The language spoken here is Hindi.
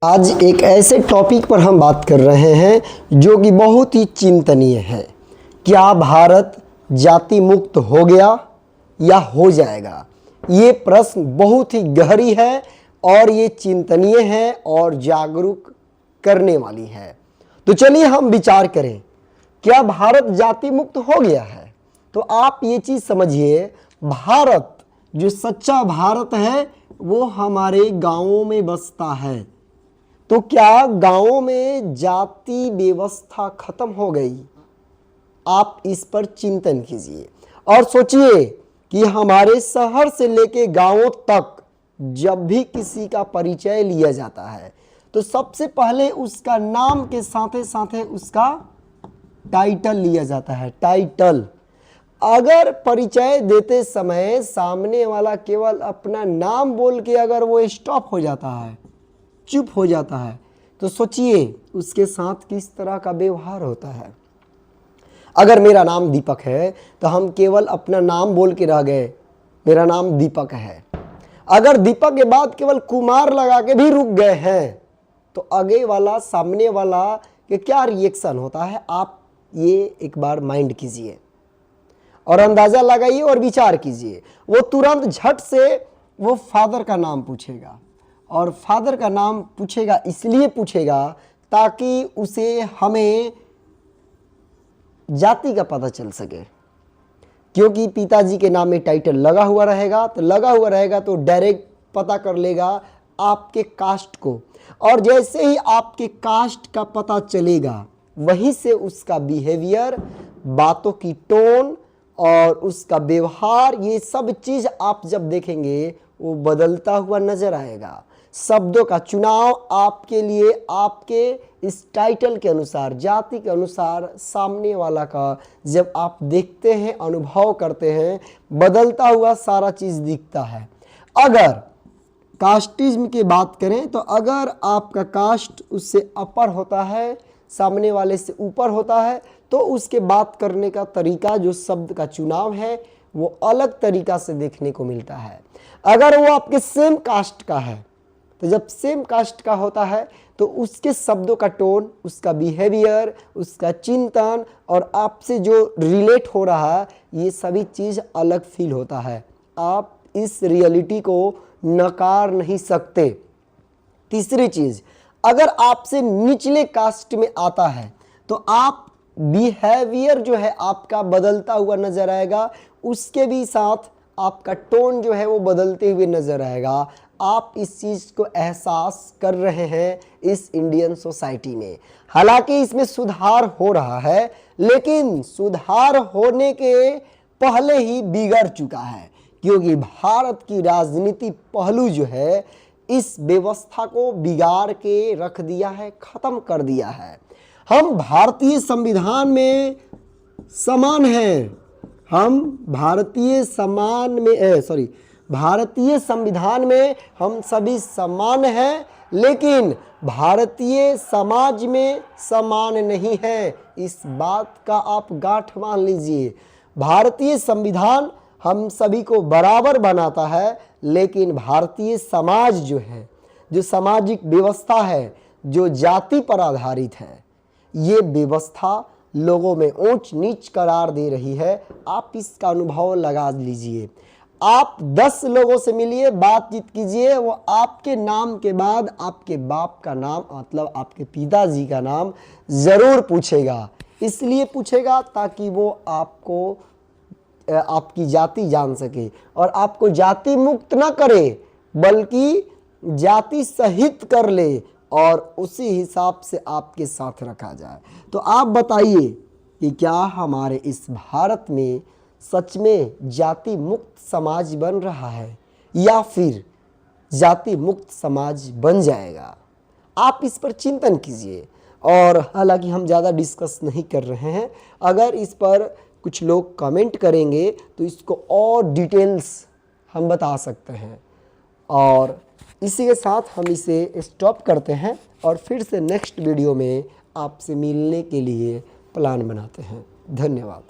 आज एक ऐसे टॉपिक पर हम बात कर रहे हैं जो कि बहुत ही चिंतनीय है। क्या भारत जाति मुक्त हो गया या हो जाएगा? ये प्रश्न बहुत ही गहरी है और ये चिंतनीय है और जागरूक करने वाली है। तो चलिए हम विचार करें, क्या भारत जाति मुक्त हो गया है? तो आप ये चीज़ समझिए, भारत जो सच्चा भारत है वो हमारे गांवों में बसता है। तो क्या गांवों में जाति व्यवस्था खत्म हो गई? आप इस पर चिंतन कीजिए और सोचिए कि हमारे शहर से लेके गांवों तक जब भी किसी का परिचय लिया जाता है तो सबसे पहले उसका नाम के साथ साथ उसका टाइटल लिया जाता है। टाइटल, अगर परिचय देते समय सामने वाला केवल अपना नाम बोल के अगर वो स्टॉप हो जाता है, चुप हो जाता है, तो सोचिए उसके साथ किस तरह का व्यवहार होता है। अगर मेरा नाम दीपक है तो हम केवल अपना नाम बोल के रह गए, मेरा नाम दीपक है। अगर दीपक के बाद केवल कुमार लगा के भी रुक गए हैं तो आगे वाला, सामने वाला के क्या रिएक्शन होता है, आप ये एक बार माइंड कीजिए और अंदाजा लगाइए और विचार कीजिए। वो तुरंत झट से वो फादर का नाम पूछेगा, और फादर का नाम पूछेगा इसलिए पूछेगा ताकि उसे हमें जाति का पता चल सके, क्योंकि पिताजी के नाम में टाइटल लगा हुआ रहेगा तो डायरेक्ट पता कर लेगा आपके कास्ट को, और जैसे ही आपके कास्ट का पता चलेगा वहीं से उसका बिहेवियर, बातों की टोन और उसका व्यवहार, ये सब चीज़ आप जब देखेंगे वो बदलता हुआ नजर आएगा। शब्दों का चुनाव आपके लिए, आपके इस टाइटल के अनुसार, जाति के अनुसार, सामने वाला का जब आप देखते हैं, अनुभव करते हैं, बदलता हुआ सारा चीज़ दिखता है। अगर कास्टिज्म की बात करें तो अगर आपका कास्ट उससे अपर होता है, सामने वाले से ऊपर होता है, तो उसके बात करने का तरीका, जो शब्द का चुनाव है, वो अलग तरीका से देखने को मिलता है। अगर वो आपके सेम कास्ट का है तो जब सेम कास्ट का होता है तो उसके शब्दों का टोन, उसका बिहेवियर, उसका चिंतन और आपसे जो रिलेट हो रहा है, ये सभी चीज़ अलग फील होता है। आप इस रियलिटी को नकार नहीं सकते। तीसरी चीज़, अगर आपसे निचले कास्ट में आता है तो आप बिहेवियर जो है आपका बदलता हुआ नजर आएगा, उसके भी साथ आपका टोन जो है वो बदलते हुए नजर आएगा। आप इस चीज़ को एहसास कर रहे हैं इस इंडियन सोसाइटी में। हालांकि इसमें सुधार हो रहा है, लेकिन सुधार होने के पहले ही बिगड़ चुका है, क्योंकि भारत की राजनीति पहलू जो है इस व्यवस्था को बिगाड़ के रख दिया है, ख़त्म कर दिया है। हम भारतीय संविधान में समान हैं, हम भारतीय संविधान में हम सभी समान हैं, लेकिन भारतीय समाज में समान नहीं है। इस बात का आप गांठ मान लीजिए। भारतीय संविधान हम सभी को बराबर बनाता है, लेकिन भारतीय समाज जो है, जो सामाजिक व्यवस्था है, जो जाति पर आधारित है, ये व्यवस्था लोगों में ऊंच नीच करार दे रही है। आप इसका अनुभव लगा लीजिए। आप 10 लोगों से मिलिए, बातचीत कीजिए, वो आपके नाम के बाद आपके बाप का नाम, मतलब आपके पिताजी का नाम ज़रूर पूछेगा। इसलिए पूछेगा ताकि वो आपको, आपकी जाति जान सके और आपको जाति मुक्त ना करे, बल्कि जाति सहित कर ले और उसी हिसाब से आपके साथ रखा जाए। तो आप बताइए कि क्या हमारे इस भारत में सच में जाति मुक्त समाज बन रहा है या फिर जाति मुक्त समाज बन जाएगा? आप इस पर चिंतन कीजिए। और हालांकि हम ज़्यादा डिस्कस नहीं कर रहे हैं, अगर इस पर कुछ लोग कमेंट करेंगे तो इसको और डिटेल्स हम बता सकते हैं। और इसी के साथ हम इसे स्टॉप करते हैं और फिर से नेक्स्ट वीडियो में आपसे मिलने के लिए प्लान बनाते हैं। धन्यवाद।